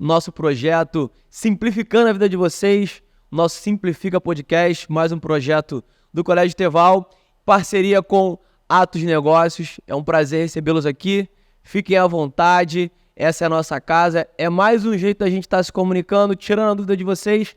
nosso projeto Simplificando a Vida de Vocês, nosso Simplifica Podcast, mais um projeto do Colégio Teval, parceria com Atos Negócios. É um prazer recebê-los aqui, fiquem à vontade, essa é a nossa casa, é mais um jeito da gente estar se comunicando, tirando a dúvida de vocês,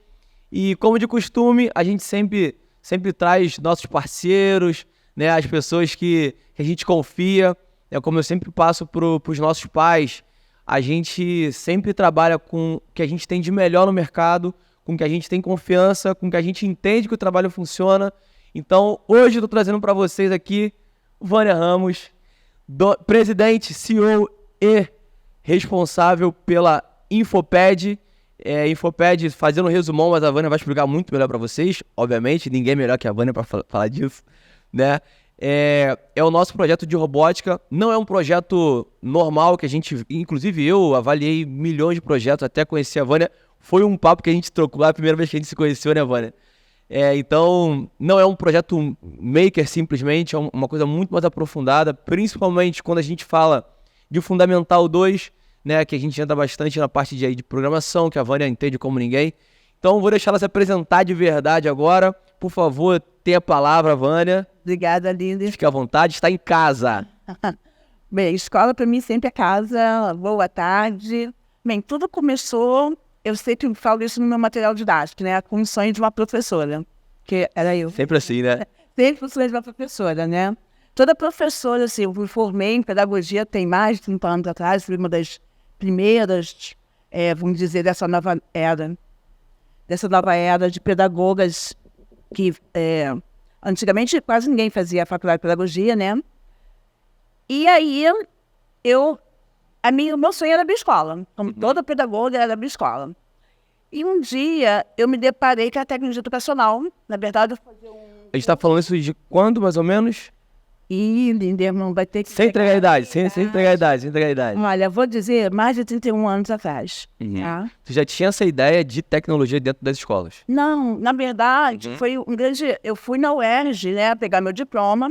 e como de costume, a gente sempre traz nossos parceiros, né, as pessoas que a gente confia. Como eu sempre passo para os nossos pais, a gente sempre trabalha com o que a gente tem de melhor no mercado, com o que a gente tem confiança, com o que a gente entende que o trabalho funciona. Então, hoje eu estou trazendo para vocês aqui Vânia Ramos, presidente, CEO e responsável pela Infoped. Infoped, fazendo um resumão, mas a Vânia vai explicar muito melhor para vocês, obviamente, ninguém melhor que a Vânia para falar disso, né? É o nosso projeto de robótica, não é um projeto normal que a gente, inclusive eu avaliei milhões de projetos até conhecer a Vânia, foi um papo que a gente trocou lá a primeira vez que a gente se conheceu, né, Vânia? Então, não é um projeto maker simplesmente, é uma coisa muito mais aprofundada, principalmente quando a gente fala de Fundamental 2, né, que a gente entra bastante na parte de programação, que a Vânia entende como ninguém. Então, vou deixar ela se apresentar de verdade agora. Por favor, tenha a palavra, Vânia. Obrigada, Lindy. Fique à vontade, está em casa. Bem, escola para mim sempre é casa, boa tarde. Bem, tudo começou, eu sempre falo isso no meu material didático, né? Com o sonho de uma professora, que era eu. Sempre assim, né? Sempre o sonho de uma professora, né? Toda professora, assim, eu me formei em pedagogia tem mais de 30 anos atrás, fui uma das primeiras, vamos dizer, dessa nova era de pedagogas que antigamente quase ninguém fazia a faculdade de pedagogia, né? E aí, o meu sonho era abrir escola. Como toda pedagoga, era abrir escola. E um dia, eu me deparei com a tecnologia educacional. Na verdade, eu fazia A gente está falando isso de quando, mais ou menos? Não vai ter que... Sem entregar a idade, sem entregar a idade. Olha, vou dizer, mais de 31 anos atrás. Tá? Você já tinha essa ideia de tecnologia dentro das escolas? Não, na verdade, foi um grande... Eu fui na UERJ, né, pegar meu diploma,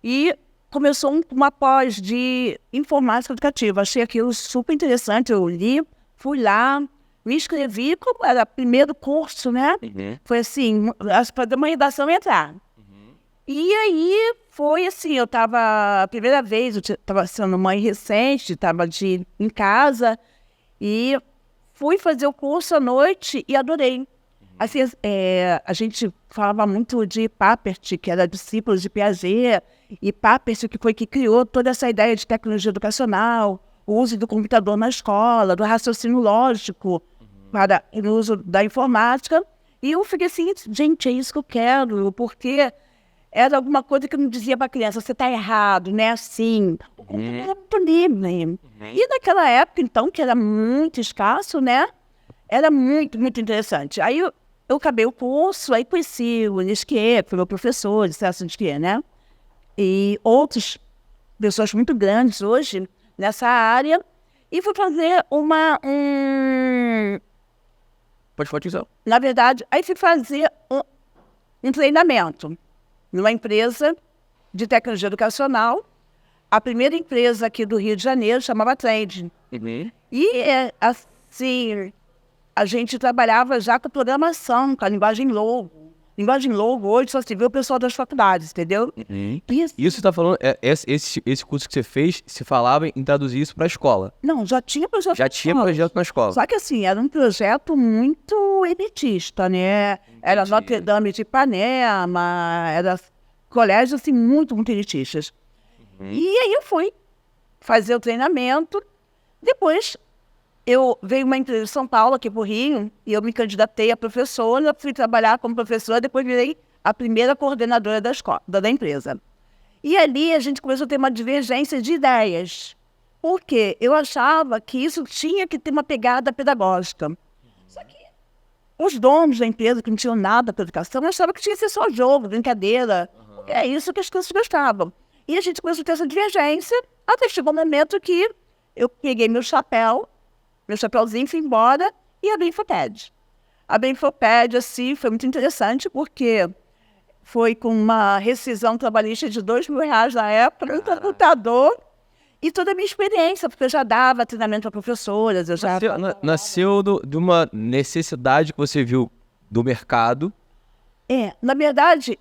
e começou uma pós de informática educativa. Achei aquilo super interessante, eu li, fui lá, me inscrevi, como era o primeiro curso, né? Foi assim, fazer uma redação e entrar. E aí, foi assim, eu estava, a primeira vez, eu estava sendo mãe recente, estava em casa, e fui fazer o curso à noite e adorei. Assim, a gente falava muito de Papert, que era discípulo de Piaget, e Papert que foi que criou toda essa ideia de tecnologia educacional, o uso do computador na escola, do raciocínio lógico para o uso da informática. E eu fiquei assim, gente, é isso que eu quero, porque era alguma coisa que eu não dizia para a criança, você está errado, não é assim. O computador era muito livre. E naquela época, então, que era muito escasso, né? Era muito, muito interessante. Aí eu acabei o curso, aí conheci o Nisquier, que foi meu professor de César Nisquier, né? E outras pessoas muito grandes hoje nessa área. E fui fazer Pode falar disso. Na verdade, aí fui fazer um treinamento numa empresa de tecnologia educacional, a primeira empresa aqui do Rio de Janeiro, chamava Trend. E, assim, a gente trabalhava já com programação, com a linguagem Logo. Linguagem Logo hoje só se vê o pessoal das faculdades, entendeu? Isso você está falando, esse curso que você fez, se falava em traduzir isso para a escola? Não, já tinha projeto. Já tinha projeto na escola. Só que assim, era um projeto muito elitista, né? Era Notre Dame de Ipanema, era colégios assim, muito, muito elitistas. E aí eu fui fazer o treinamento. Depois veio uma empresa de São Paulo, aqui pro Rio, e eu me candidatei a professora, fui trabalhar como professora, depois virei a primeira coordenadora da empresa. E ali a gente começou a ter uma divergência de ideias. Por quê? Eu achava que isso tinha que ter uma pegada pedagógica. Só que os donos da empresa, que não tinham nada para educação, achavam que tinha que ser só jogo, brincadeira. É isso que as crianças gostavam. E a gente começou a ter essa divergência, até chegou um momento que eu peguei meu chapéuzinho, fui embora e abri a Infoped. A Infoped, assim, foi muito interessante, porque foi com uma rescisão trabalhista de R$2.000 na época, no computador, E toda a minha experiência, porque eu já dava treinamento para professoras, eu já... Nasceu de uma necessidade que você viu do mercado. Na verdade,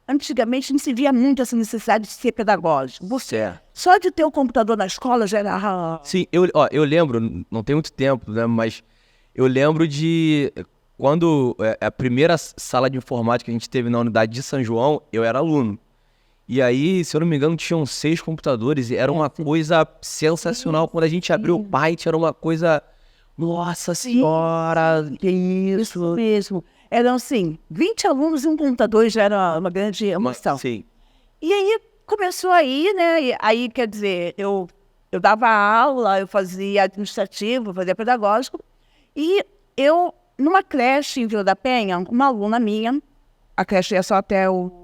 antigamente não se via muito essa necessidade de ser pedagógico. Só de ter o computador na escola já era... Sim, eu lembro, não tem muito tempo, né, mas eu lembro de quando a primeira sala de informática que a gente teve na unidade de São João, eu era aluno. E aí, se eu não me engano, tinham 6 computadores e era uma coisa sensacional. Quando a gente abriu o Byte, era uma coisa... Nossa Senhora, que isso? Isso mesmo. Eram, assim, 20 alunos e um computador já era uma grande emoção. Sim. E aí, começou aí, né? E aí, quer dizer, eu dava aula, eu fazia administrativo, fazia pedagógico. E eu, numa creche em Vila da Penha, uma aluna minha, a creche ia só até o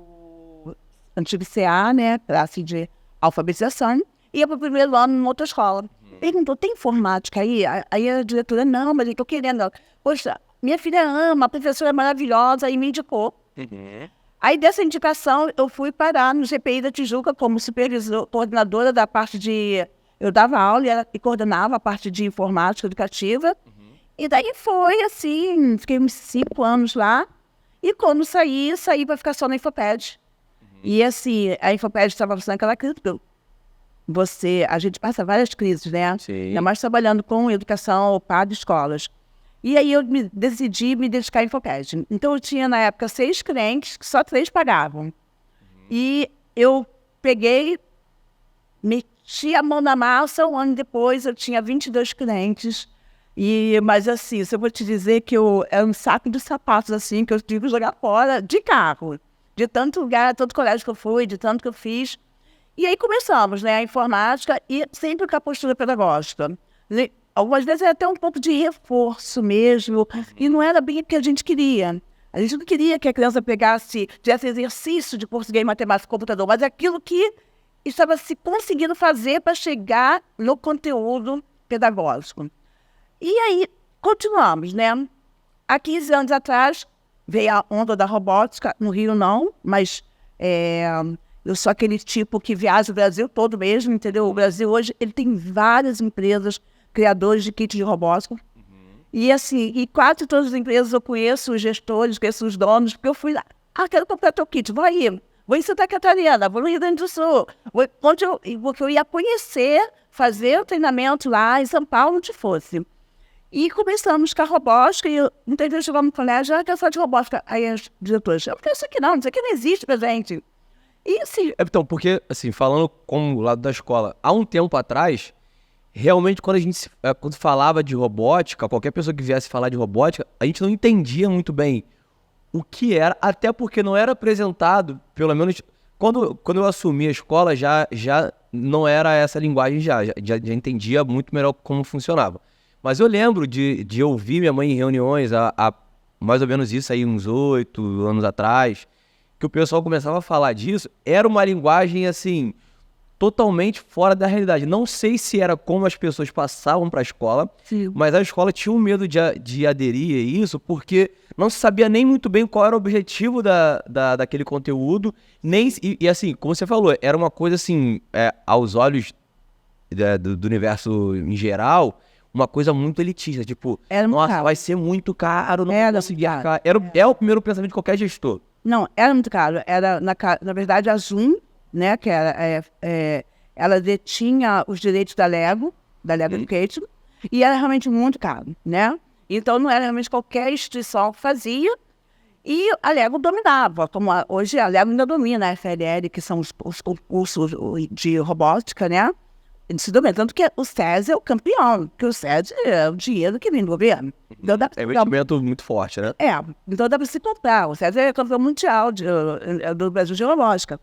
antigo CA, né, classe de alfabetização, ia para o primeiro ano numa outra escola. Perguntou, tem informática aí? Aí a diretora, não, mas eu estou querendo. Poxa, minha filha ama, a professora é maravilhosa, e me indicou. Aí dessa indicação, eu fui parar no GPI da Tijuca como coordenadora da parte de... Eu dava aula e coordenava a parte de informática educativa. E daí foi assim, fiquei uns 5 anos lá. E quando saí para ficar só na Infoped. E assim, a Infoped estava passando aquela crise, a gente passa várias crises, né? Sim. Ainda mais trabalhando com educação para escolas. E aí eu decidi me dedicar à Infoped. Então eu tinha na época 6 clientes, que só 3 pagavam. E eu peguei, meti a mão na massa, um ano depois eu tinha 22 clientes. Mas assim, se eu vou te dizer que era um saco de sapatos, assim, que eu tive que jogar fora de carro. De tanto lugar, tanto colégio que eu fui, de tanto que eu fiz. E aí começamos, né, a informática e sempre com a postura pedagógica. Algumas vezes era até um pouco de reforço mesmo, e não era bem o que a gente queria. A gente não queria que a criança fizesse exercício de português, matemática e computador, mas aquilo que estava se conseguindo fazer para chegar no conteúdo pedagógico. E aí, continuamos, né? Há 15 anos atrás, veio a onda da robótica, no Rio não, mas eu sou aquele tipo que viaja o Brasil todo mesmo, entendeu? O Brasil hoje, ele tem várias empresas, criadores de kits de robótica. E assim, e quase todas as empresas eu conheço os gestores, conheço os donos, porque eu fui lá, quero comprar teu kit, vou em Santa Catarina, vou no Rio Grande do Sul, porque eu ia conhecer, fazer o treinamento lá em São Paulo, onde fosse. E começamos com a robótica, e muitas vezes chegamos no colégio, quero falar de robótica. Aí as diretoras, eu não quero isso aqui não existe pra gente. E assim... Então, porque, assim, falando com o lado da escola, há um tempo atrás, realmente quando falava de robótica, qualquer pessoa que viesse falar de robótica, a gente não entendia muito bem o que era, até porque não era apresentado, pelo menos... Quando eu assumi a escola, já não era essa linguagem, já entendia muito melhor como funcionava. Mas eu lembro de ouvir minha mãe em reuniões, há mais ou menos isso aí, uns 8 anos atrás, que o pessoal começava a falar disso. Era uma linguagem, assim, totalmente fora da realidade. Não sei se era como as pessoas passavam para a escola, mas a escola tinha um medo de aderir a isso, porque não se sabia nem muito bem qual era o objetivo daquele conteúdo, e assim, como você falou, era uma coisa assim, aos olhos do universo em geral, uma coisa muito elitista, tipo, nossa, vai ser muito caro, não vou conseguir ficar. É o primeiro pensamento de qualquer gestor. Não, era muito caro. Era, na verdade, a Zoom, né, que ela detinha os direitos da Lego Education, e era realmente muito caro, né? Então, não era realmente qualquer instituição que fazia, e a Lego dominava, como hoje a Lego ainda domina a FLL, que são os concursos de robótica, né? Tanto que o SESI é o campeão, porque o SESI é o dinheiro que vem do governo. Então, é um investimento muito forte, né? Então dá para se comprar. O SESI é campeão mundial do Brasil de robótica.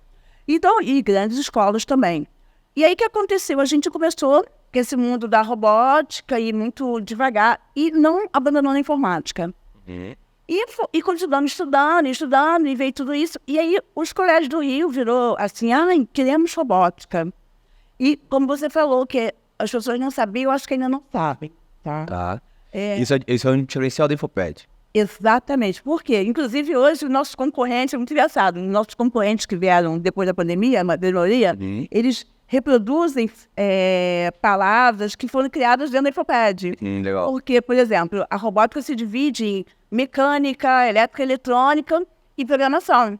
Então, e grandes escolas também. E aí o que aconteceu? A gente começou com esse mundo da robótica e muito devagar, e não abandonou a informática. E continuamos estudando, e veio tudo isso. E aí os colégios do Rio virou assim, queremos robótica. E como você falou, que as pessoas não sabiam, eu acho que ainda não sabem. Tá. Isso é um diferencial da Infoped. Exatamente. Por quê? Inclusive, hoje, os nossos concorrentes, é muito engraçado, nossos concorrentes que vieram depois da pandemia, a maioria, eles reproduzem palavras que foram criadas dentro da Infopad. Legal. Porque, por exemplo, a robótica se divide em mecânica, elétrica, eletrônica e programação.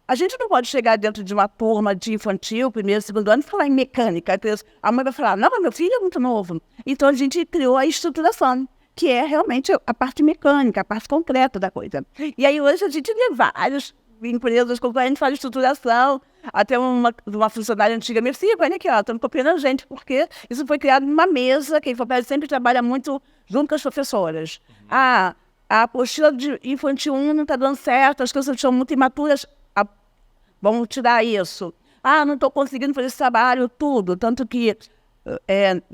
A gente não pode chegar dentro de uma turma de infantil, primeiro, segundo ano, e falar em mecânica. A mãe vai falar, não, mas meu filho é muito novo. Então, a gente criou a estruturação, que é realmente a parte mecânica, a parte concreta da coisa. E aí, hoje, a gente vê várias empresas com a gente faz estruturação. Até uma funcionária antiga, minha filha, olha aqui, ó, estamos copiando a gente, porque isso foi criado numa mesa, que a Infopad sempre trabalha muito junto com as professoras. A apostila de infantil 1 não está dando certo, as crianças são muito imaturas, vamos tirar isso. Não estou conseguindo fazer esse trabalho, tudo. Tanto que,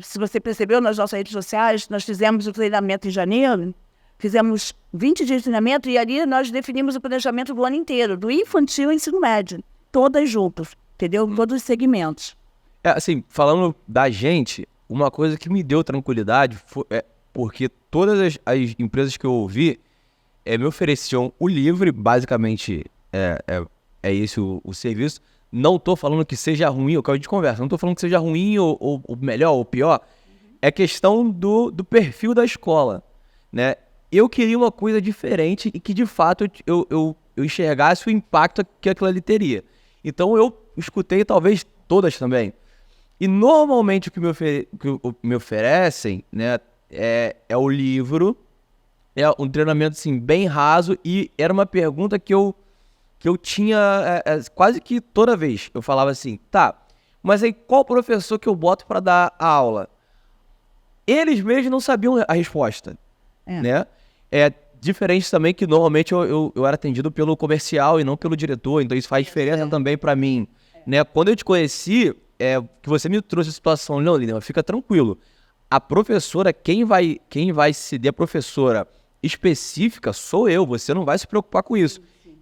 se você percebeu nas nossas redes sociais, nós fizemos o treinamento em janeiro, fizemos 20 dias de treinamento e ali nós definimos o planejamento do ano inteiro, do infantil ao ensino médio, todas juntas, entendeu? Todos os segmentos. Assim, falando da gente, uma coisa que me deu tranquilidade porque todas as empresas que eu ouvi me ofereciam o livre, basicamente é esse o serviço. Não tô falando que seja ruim, é o que a gente conversa, não tô falando que seja ruim ou melhor ou pior, é questão do perfil da escola, né? Eu queria uma coisa diferente e que de fato eu enxergasse o impacto que aquilo ali teria. Então eu escutei talvez todas também. E normalmente o que me oferecem, né, é o livro, é um treinamento assim, bem raso, e era uma pergunta que eu tinha quase que toda vez. Eu falava assim, tá, mas aí qual professor que eu boto para dar a aula? Eles mesmos não sabiam a resposta, né? Diferente também que normalmente eu era atendido pelo comercial e não pelo diretor, então isso faz diferença também para mim, né? Quando eu te conheci, que você me trouxe a situação, não, Lina, fica tranquilo. A professora, quem vai ceder a professora específica sou eu, você não vai se preocupar com isso.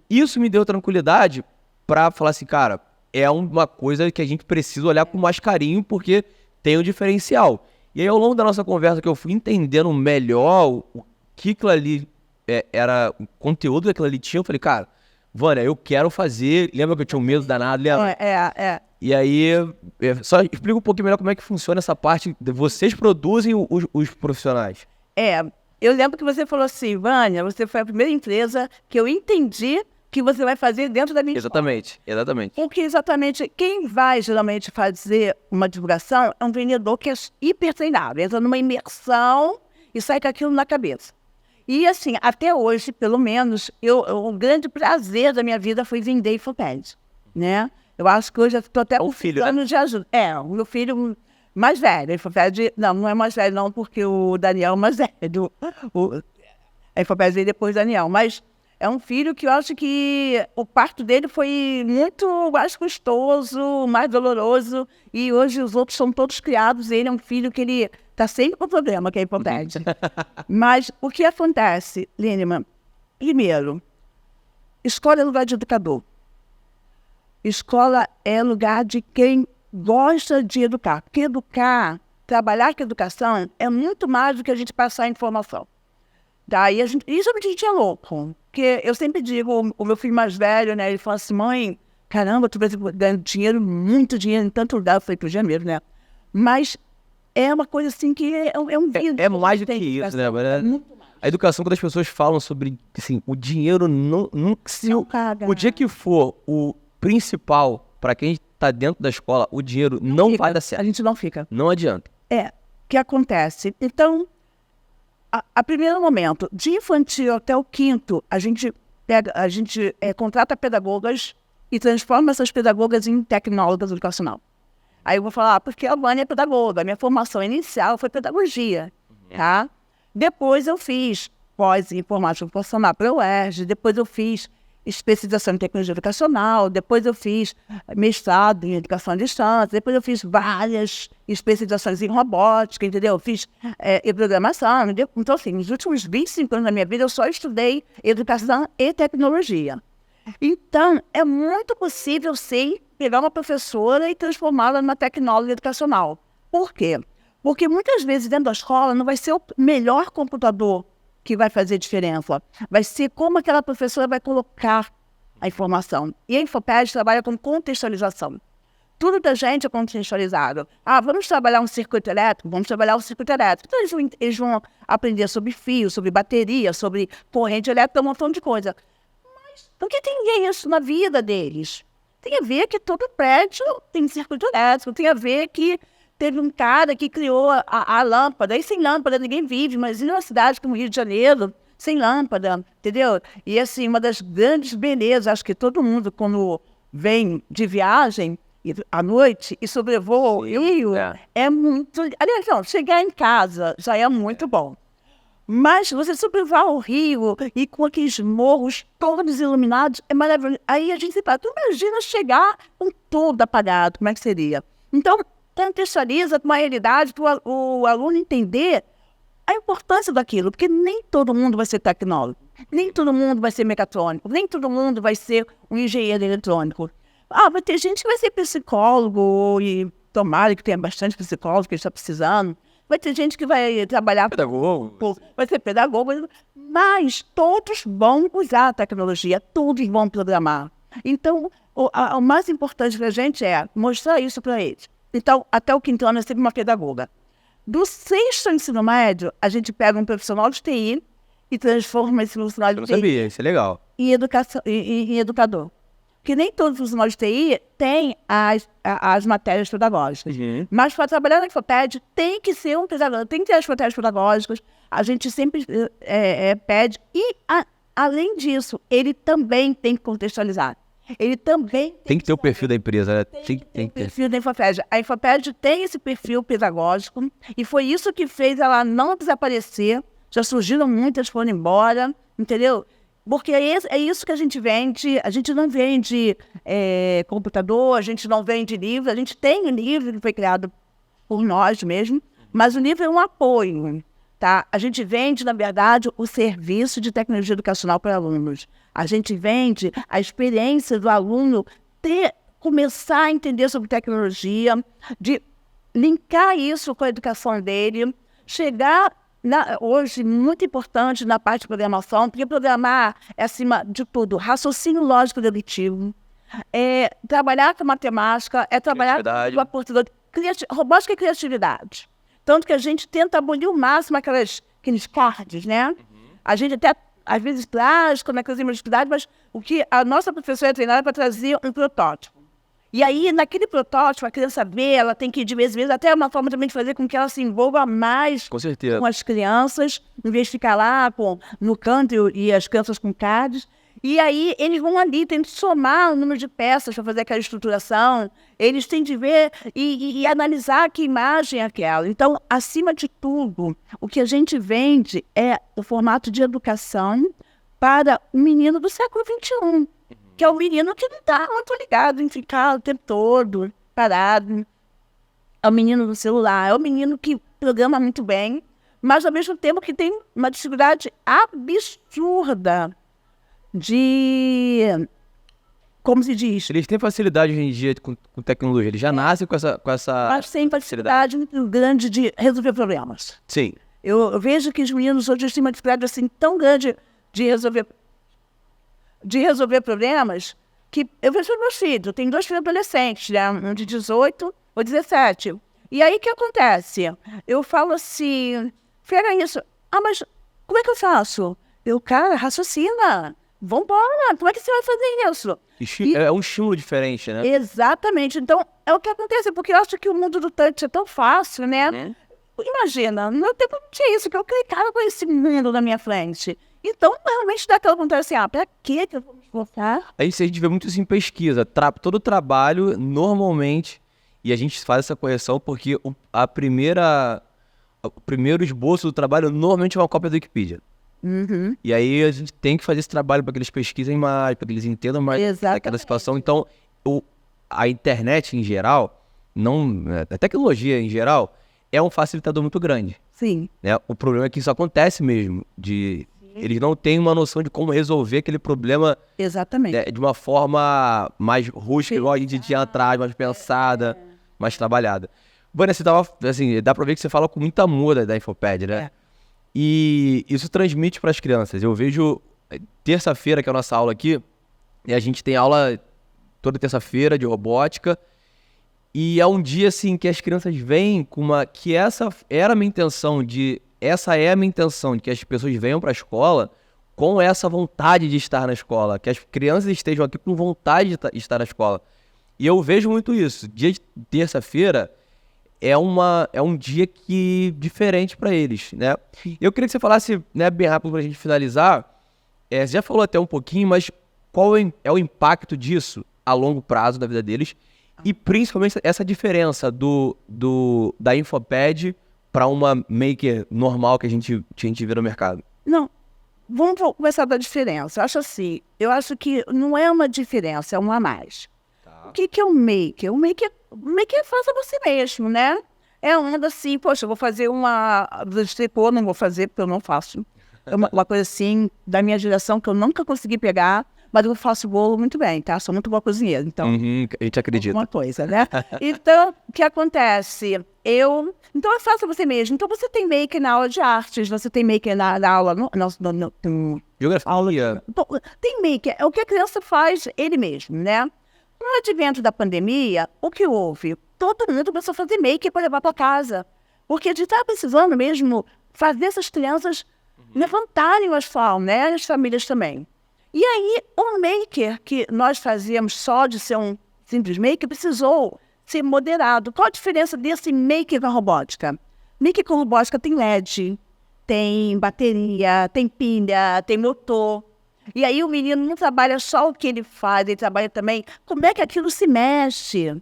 Isso me deu tranquilidade para falar assim, cara, é uma coisa que a gente precisa olhar com mais carinho porque tem um diferencial. E aí, ao longo da nossa conversa, que eu fui entendendo melhor o que aquilo ali era, o conteúdo que aquilo ali tinha, eu falei, cara, Vânia, eu quero fazer. Lembra que eu tinha um medo danado? Lembra? E aí, só explica um pouquinho melhor como é que funciona essa parte. Vocês produzem os profissionais. Eu lembro que você falou assim, Vânia, você foi a primeira empresa que eu entendi que você vai fazer dentro da minha Exatamente. Porque exatamente quem vai geralmente fazer uma divulgação é um vendedor que é hiper treinado, entra numa imersão e sai com aquilo na cabeça. E assim, até hoje, pelo menos, o grande prazer da minha vida foi vender Infopad, né? Eu acho que hoje eu estou até precisando de ajuda. O meu filho mais velho, Infopad, não é mais velho não, porque o Daniel é mais velho. A Infopad veio depois do Daniel, mas é um filho que eu acho que o parto dele foi muito mais custoso, mais doloroso, e hoje os outros são todos criados, ele é um filho que ele está sempre com problema, que é Infopad. Mas o que acontece, Lineman? Primeiro, escola é lugar de educador. Escola é lugar de quem gosta de educar. Porque educar, trabalhar com educação, é muito mais do que a gente passar informação. Daí isso a gente é louco. Porque eu sempre digo, o meu filho mais velho, né, ele fala assim, mãe, caramba, tu vai ganhando dinheiro, muito dinheiro em tanto lugar. Eu falei, pro dinheiro, né? Mas é uma coisa assim que é um vídeo. É mais do que isso, né? A educação, quando as pessoas falam sobre, assim, o dinheiro nunca se... O dia que for o principal para quem está dentro da escola, o dinheiro não vai dar certo. A gente não fica. Não adianta. O que acontece? Então, a primeiro momento, de infantil até o quinto, a gente contrata pedagogas e transforma essas pedagogas em tecnólogas educacional. Aí eu vou falar, porque a Vânia é pedagoga, a minha formação inicial foi pedagogia, tá? Depois eu fiz pós-informática profissional para a UERJ, depois eu fiz especialização em tecnologia educacional, depois eu fiz mestrado em educação à distância, depois eu fiz várias especializações em robótica, entendeu? Eu fiz em programação, entendeu? Então, assim, nos últimos 25 anos da minha vida, eu só estudei educação e tecnologia. Então, é muito possível, sim, pegar uma professora e transformá-la numa tecnóloga educacional. Por quê? Porque muitas vezes dentro da escola não vai ser o melhor computador que vai fazer diferença. Vai ser como aquela professora vai colocar a informação. E a Infopad trabalha com contextualização. Tudo da gente é contextualizado. Vamos trabalhar um circuito elétrico? Vamos trabalhar um circuito elétrico. Então, eles vão aprender sobre fio, sobre bateria, sobre corrente elétrica, um montão de coisa. Mas por que tem isso na vida deles? Tem a ver que todo prédio tem circuito elétrico, tem a ver que teve um cara que criou a lâmpada, e sem lâmpada ninguém vive, mas em uma cidade como o Rio de Janeiro, sem lâmpada, entendeu? E assim, uma das grandes belezas, acho que todo mundo, quando vem de viagem à noite e sobrevoa o Rio, é muito... Aliás, não, chegar em casa já é muito bom. Mas você sobrevoar o Rio e com aqueles morros todos iluminados, é maravilhoso. Aí a gente se fala, tu imagina chegar com tudo apagado, como é que seria? Então, contextualiza uma realidade para o aluno entender a importância daquilo, porque nem todo mundo vai ser tecnólogo, nem todo mundo vai ser mecatrônico, nem todo mundo vai ser um engenheiro eletrônico. Vai ter gente que vai ser psicólogo, e tomara que tenha bastante psicólogo que está precisando. Vai ter gente que vai trabalhar... Pedagogo. Vai ser pedagogo, mas todos vão usar a tecnologia, todos vão programar. Então, o mais importante para a gente é mostrar isso para eles. Então, até o quinto ano é sempre uma pedagoga. Do sexto ensino médio, a gente pega um profissional de TI e transforma esse profissional de TI... Eu não sabia, isso é legal. ...em educador. Porque nem todos os profissionais de TI têm as matérias pedagógicas. Mas para trabalhar na Infoped, tem que ser um pedagogo, tem que ter as matérias pedagógicas. A gente sempre pede. E, além disso, ele também tem que contextualizar. Ele também tem que ter o perfil da empresa, né? Tem que ter o perfil da Infoped. A Infoped tem esse perfil pedagógico e foi isso que fez ela não desaparecer. Já surgiram muitas, foram embora, entendeu? Porque é isso que a gente vende. A gente não vende computador, a gente não vende livro. A gente tem um livro que foi criado por nós mesmo, mas o livro é um apoio. Tá? A gente vende, na verdade, o serviço de tecnologia educacional para alunos. A gente vende a experiência do aluno começar a entender sobre tecnologia, de linkar isso com a educação dele, chegar... hoje, muito importante na parte de programação, porque programar é, acima de tudo, raciocínio lógico dedutivo, trabalhar com matemática, trabalhar com a portadora, robótica e criatividade. Tanto que a gente tenta abolir o máximo aqueles cards, né? A gente até, às vezes, traz como é que fazemos dificuldade, mas o que a nossa professora é treinada para trazer um protótipo. E aí, naquele protótipo, a criança vê, ela tem que ir de vez em vez, até uma forma também de fazer com que ela se envolva mais com certeza com as crianças, em vez de ficar lá no canto e as crianças com cards. E aí, eles vão ali, tem que somar o número de peças para fazer aquela estruturação, eles têm de ver e analisar que imagem é aquela. Então, acima de tudo, o que a gente vende é o formato de educação para o menino do século XXI. Que é o menino que não está muito ligado em ficar o tempo todo parado. É o menino do celular, é o menino que programa muito bem, mas ao mesmo tempo que tem uma dificuldade absurda de... Como se diz? Eles têm facilidade hoje em dia com tecnologia, eles já nascem com essa mas tem facilidade muito grande de resolver problemas. Sim. Eu vejo que os meninos hoje têm uma dificuldade assim, tão grande de resolver problemas, que eu vejo meus filhos, eu tenho 2 filhos adolescentes, né? Um de 18 ou 17. E aí o que acontece? Eu falo assim, pega isso, mas como é que eu faço? Cara, raciocina, vambora, como é que você vai fazer isso? É um estímulo diferente, né? Exatamente, então é o que acontece, porque eu acho que o mundo do touch é tão fácil, né? Imagina, no meu tempo não tinha isso, que eu clicava com esse mundo na minha frente. Então, realmente dá aquela vontade assim, pra que eu vou me esforçar? Aí a gente vê muito isso em pesquisa. Todo trabalho, normalmente, e a gente faz essa correção porque o primeiro esboço do trabalho normalmente é uma cópia do Wikipedia. E aí a gente tem que fazer esse trabalho para que eles pesquisem mais, para que eles entendam mais daquela situação. Então, a internet em geral, a tecnologia em geral, é um facilitador muito grande. Sim. Né? O problema é que isso acontece mesmo, eles não têm uma noção de como resolver aquele problema. Exatamente. Né, de uma forma mais rústica, igual a gente tinha atrás, mais pensada, mais trabalhada. Vânia, você tava, assim, dá pra ver que você fala com muita amor da Infoped, né? E isso transmite para as crianças. Eu vejo terça-feira, que é a nossa aula aqui, e a gente tem aula toda terça-feira de robótica, E é um dia, assim, que as crianças vêm com uma... Que essa era a minha intenção Essa é a minha intenção, de que as pessoas venham para a escola com essa vontade de estar na escola. Que as crianças estejam aqui com vontade de estar na escola. E eu vejo muito isso. Dia de terça-feira é um dia diferente para eles, né? Eu queria que você falasse, né, bem rápido para a gente finalizar. Você já falou até um pouquinho, mas qual é o impacto disso a longo prazo da vida deles? E principalmente essa diferença da Infopad para uma maker normal que a gente vê no mercado. Não, vamos começar da diferença. Eu acho que não é uma diferença, é um a mais. O que é um maker? O maker faz a você mesmo, né? É onda assim, poxa, eu vou fazer uma de tricô, não vou fazer porque eu não faço. É uma coisa assim, da minha geração, que eu nunca consegui pegar, mas eu faço bolo muito bem, tá? Sou muito boa cozinheira, então... A gente acredita. Uma coisa, né? Então, o que acontece? Então, é fácil você mesmo. Então, você tem maker na aula de artes, você tem maker na aula... Geografia. Tem maker, é o que a criança faz ele mesmo, né? Com o advento da pandemia, o que houve? Todo mundo começou a fazer maker para levar para casa. Porque a gente estava precisando mesmo fazer essas crianças levantarem o astral, né? As famílias também. E aí, o maker que nós fazíamos só de ser um simples maker precisou ser moderado. Qual a diferença desse maker com a robótica? Maker com robótica tem LED, tem bateria, tem pilha, tem motor. E aí o menino não trabalha só o que ele faz, ele trabalha também como é que aquilo se mexe.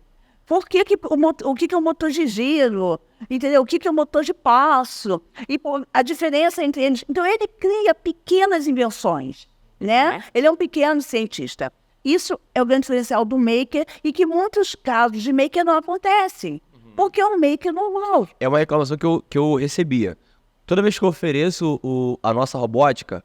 O que é o motor de giro, entendeu? O que é o motor de passo. E a diferença entre eles. Então, ele cria pequenas invenções, né? Ele é um pequeno cientista. Isso é o grande diferencial do maker e que muitos casos de maker não acontecem. Porque é um maker normal. É uma reclamação que eu recebia. Toda vez que eu ofereço a nossa robótica,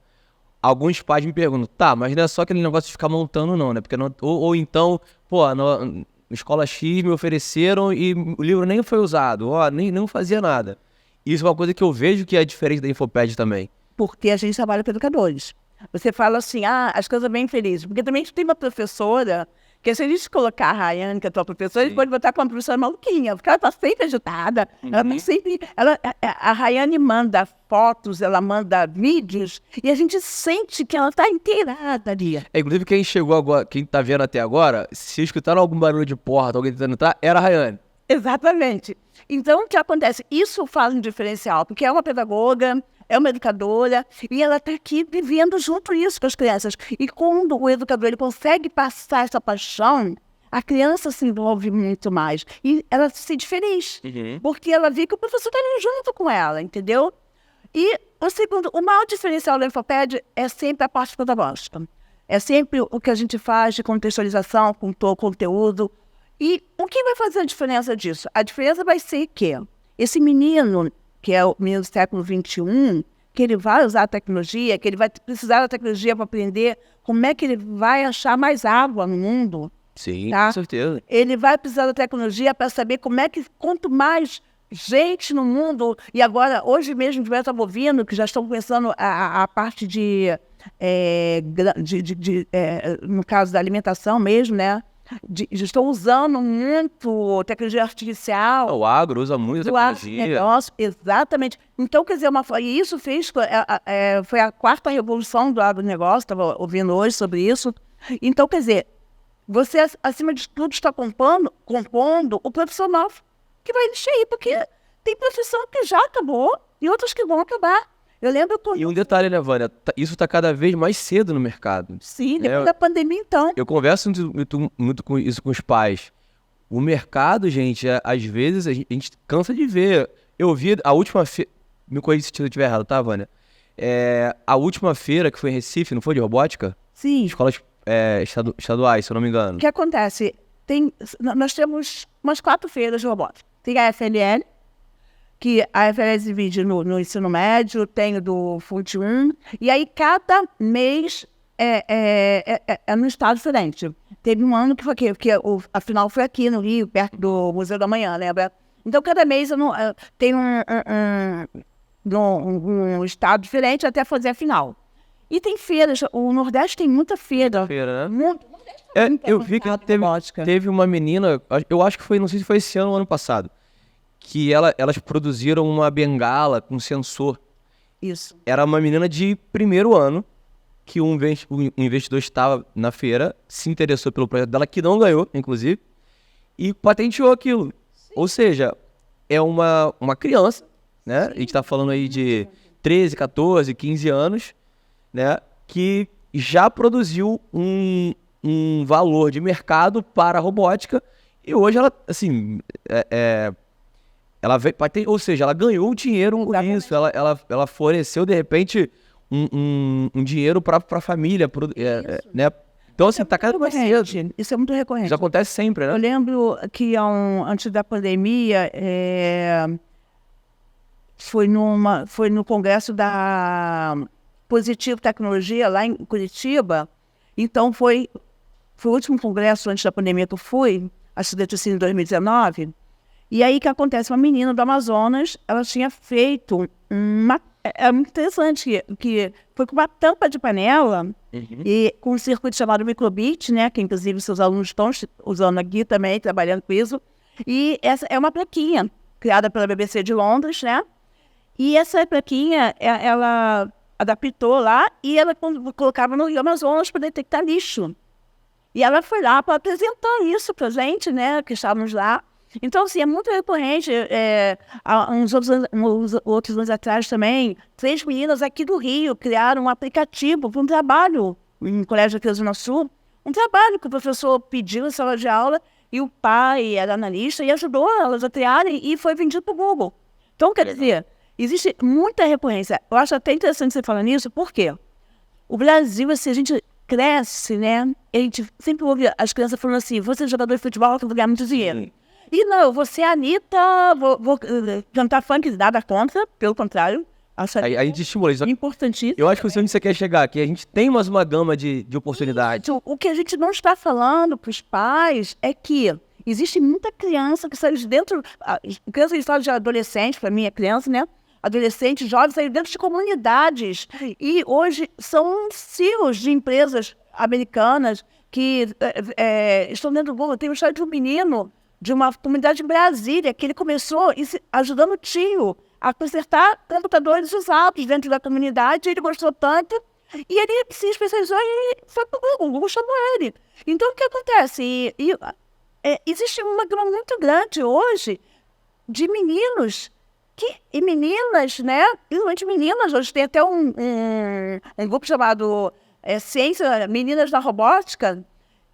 alguns pais me perguntam, tá, mas não é só aquele negócio de ficar montando não, né? Porque ou então, pô, na escola X me ofereceram e o livro nem foi usado, nem não fazia nada. Isso é uma coisa que eu vejo que é diferente da Infopad também. Porque a gente trabalha com educadores. Você fala assim, as coisas bem felizes. Porque também tem uma professora, que se a gente colocar a Rayane, que é a tua professora, a gente pode botar com uma professora maluquinha, porque ela está sempre agitada. Ela tá sempre... a Rayane manda fotos, ela manda vídeos, e a gente sente que ela está inteirada ali. Inclusive, quem chegou agora, quem tá vendo até agora, se escutaram algum barulho de porta, alguém tentando entrar, era a Rayane. Exatamente. Então, o que acontece? Isso faz um diferencial, porque é uma pedagoga, é uma educadora, e ela está aqui vivendo junto isso com as crianças. E quando o educador ele consegue passar essa paixão, a criança se envolve muito mais. E ela se sente feliz, porque ela vê que o professor está ali junto com ela, entendeu? E o maior diferencial da Infopad é sempre a parte pedagógica. É sempre o que a gente faz de contextualização com todo o conteúdo. E o que vai fazer a diferença disso? A diferença vai ser que esse menino, que é o menino do século XXI, que ele vai usar a tecnologia, que ele vai precisar da tecnologia para aprender como é que ele vai achar mais água no mundo. Sim, tá? Com certeza. Ele vai precisar da tecnologia para saber como é que, quanto mais gente no mundo, e agora, hoje mesmo, já estava ouvindo, que já estão começando a parte no caso da alimentação mesmo, né? Estou usando muito tecnologia artificial. O agro usa muito tecnologia. Negócio, exatamente. Então, quer dizer, isso fez... foi a quarta revolução do agronegócio, estava ouvindo hoje sobre isso. Então, quer dizer, você, acima de tudo, está compondo o profissional que vai encher aí, porque tem profissão que já acabou e outras que vão acabar. Eu lembro quando... E um detalhe, né, Vânia? Isso está cada vez mais cedo no mercado. Sim, depois da pandemia, então. Eu converso muito com isso com os pais. O mercado, gente, às vezes a gente cansa de ver. Eu vi a última feira... Me corrija se eu estiver errado, tá, Vânia? A última feira que foi em Recife, não foi de robótica? Sim. Escolas estaduais, se eu não me engano. O que acontece? Nós temos umas 4 feiras de robótica. Tem a FLL, que a FLL divide no ensino médio, tem o do FUT1, e aí cada mês é num estado diferente. Teve um ano que foi aqui, porque a final foi aqui no Rio, perto do Museu da Manhã, lembra? Então cada mês tem um estado diferente até fazer a final. E tem feiras, o Nordeste tem muita feira. Feira, né? Muito. Eu vi que teve uma menina, eu acho que foi, não sei se foi esse ano ou ano passado, que elas produziram uma bengala com sensor. Isso. Era uma menina de primeiro ano, que um investidor estava na feira, se interessou pelo projeto dela, que não ganhou, inclusive, e patenteou aquilo. Sim. Ou seja, é uma criança, né? Sim. A gente está falando aí de 13, 14, 15 anos, né? Que já produziu um valor de mercado para a robótica, e hoje ela, assim, ela veio, ou seja, ela ganhou dinheiro com isso, ela forneceu, de repente, um dinheiro para a família, né? Então, assim, tá cada vez mais cedo. Isso é muito recorrente. Isso acontece sempre, né? Eu lembro que antes da pandemia, foi no congresso da Positivo Tecnologia, lá em Curitiba. Então, foi o último congresso antes da pandemia que eu fui, acho que deve ter sido em 2019. E aí que acontece, uma menina do Amazonas, ela tinha feito é muito interessante, que foi com uma tampa de panela e com um circuito chamado microbit, né, que inclusive seus alunos estão usando aqui também, trabalhando com isso. E essa é uma plaquinha criada pela BBC de Londres, né? E essa plaquinha, ela adaptou lá e ela colocava no Rio Amazonas para detectar lixo. E ela foi lá para apresentar isso para a gente, né, que estávamos lá. Então, assim, é muito recorrente. Há uns outros anos atrás também, 3 meninas aqui do Rio criaram um aplicativo para um trabalho em Colégio aqui do Zona Sul, um trabalho que o professor pediu em sala de aula e o pai era analista e ajudou elas a criarem e foi vendido para o Google. Então, quer dizer, existe muita recorrência. Eu acho até interessante você falar nisso, porque o Brasil, assim, a gente cresce, né? A gente sempre ouve as crianças falando assim, você é jogador de futebol, que eu vou ganhar muito dinheiro. E não, eu vou ser a Anitta, vou cantar funk, nada contra, pelo contrário. Acho a gente estimula isso. Importantíssimo. Eu acho que onde você quer chegar aqui, a gente tem mais uma gama de oportunidades. Isso, o que a gente não está falando para os pais é que existe muita criança que sai de dentro, criança de estado de adolescente, para mim é criança, né? Adolescentes, jovens, saem dentro de comunidades. E hoje são CEOs de empresas americanas que estão dentro do Google. Tem uma história de um menino de uma comunidade em Brasília, que ele começou ajudando o tio a consertar computadores usados dentro da comunidade. Ele gostou tanto e ele se especializou e foi para o Google chamou ele. Então, o que acontece? Existe uma gama muito grande hoje de meninos e meninas, né? Principalmente meninas. Hoje tem até um grupo chamado Ciência Meninas da Robótica.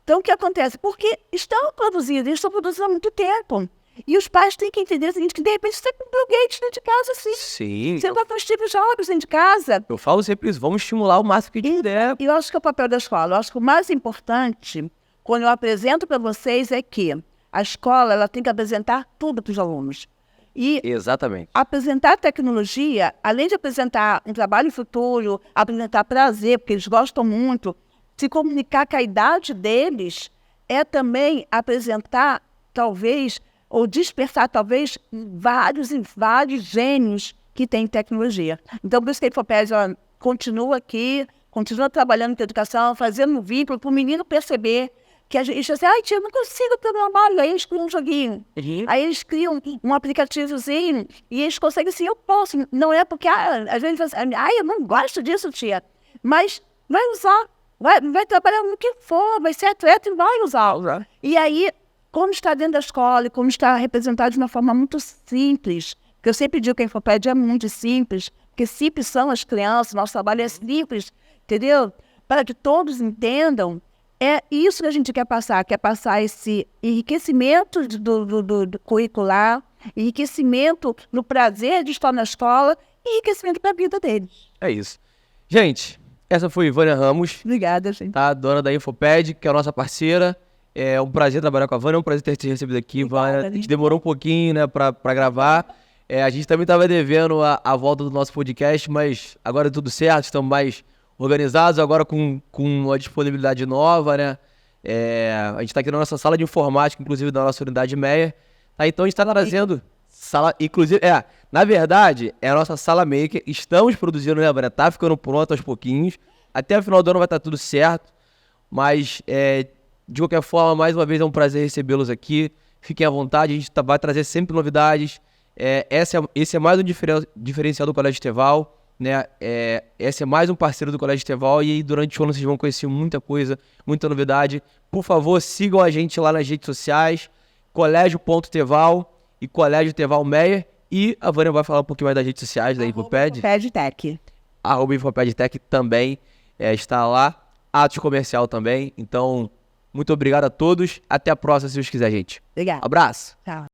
Então, o que acontece? Porque estão produzindo há muito tempo. E os pais têm que entender o seguinte, que de repente você tem um Bill Gates dentro de casa, sim. Sim. Você vai com o Steve Jobs dentro de casa. Eu falo sempre isso, vamos estimular o máximo que a gente puder. E eu acho que é o papel da escola. Eu acho que o mais importante, quando eu apresento para vocês, é que a escola ela tem que apresentar tudo para os alunos. E exatamente. Apresentar tecnologia, além de apresentar um trabalho futuro, apresentar prazer, porque eles gostam muito, se comunicar com a idade deles, é também apresentar, talvez, ou despertar, talvez, vários e vários gênios que têm tecnologia. Então, por isso que a Infopédia continua aqui, continua trabalhando com educação, fazendo um vínculo para o menino perceber que a gente assim, tia, eu não consigo programar. Aí eles criam um joguinho. Aí eles criam um aplicativozinho e eles conseguem assim, eu posso. Não é porque, às vezes, eu não gosto disso, tia. Mas vai usar. Vai trabalhar no que for, vai ser atleta e vai usar. E aí, como está dentro da escola, como está representado de uma forma muito simples, porque eu sempre digo que a Infopédia é muito simples, porque simples são as crianças, nosso trabalho é simples, entendeu? Para que todos entendam, é isso que a gente quer passar esse enriquecimento do curricular, enriquecimento no prazer de estar na escola e enriquecimento para a vida deles. É isso. Gente, essa foi Vânia Ramos. Obrigada, gente. Tá? Dona da Infopédia, que é a nossa parceira. É um prazer trabalhar com a Vânia, é um prazer ter te recebido aqui, Vânia. A gente demorou um pouquinho, né, pra gravar. A gente também estava devendo a volta do nosso podcast, mas agora é tudo certo, estamos mais organizados, agora com uma disponibilidade nova, né? A gente está aqui na nossa sala de informática, inclusive da nossa unidade MEIA. Tá? Então a gente está trazendo sala, inclusive, na verdade, é a nossa sala maker. Estamos produzindo, né, Vânia? Tá ficando pronto aos pouquinhos. Até o final do ano vai estar tudo certo, mas De qualquer forma, mais uma vez é um prazer recebê-los aqui. Fiquem à vontade, a gente vai trazer sempre novidades. Esse é mais um diferencial do Colégio Teval, né? Esse é mais um parceiro do Colégio Teval e aí durante o ano vocês vão conhecer muita coisa, muita novidade. Por favor, sigam a gente lá nas redes sociais, colégio.teval e Colégio Teval Meyer. E a Vânia vai falar um pouquinho mais das redes sociais da Infoped. InfoPedTech. @InfoPedTech também está lá. Atos Comercial também. Então, muito obrigado a todos. Até a próxima, se Deus quiser, gente. Obrigada. Abraço. Tchau.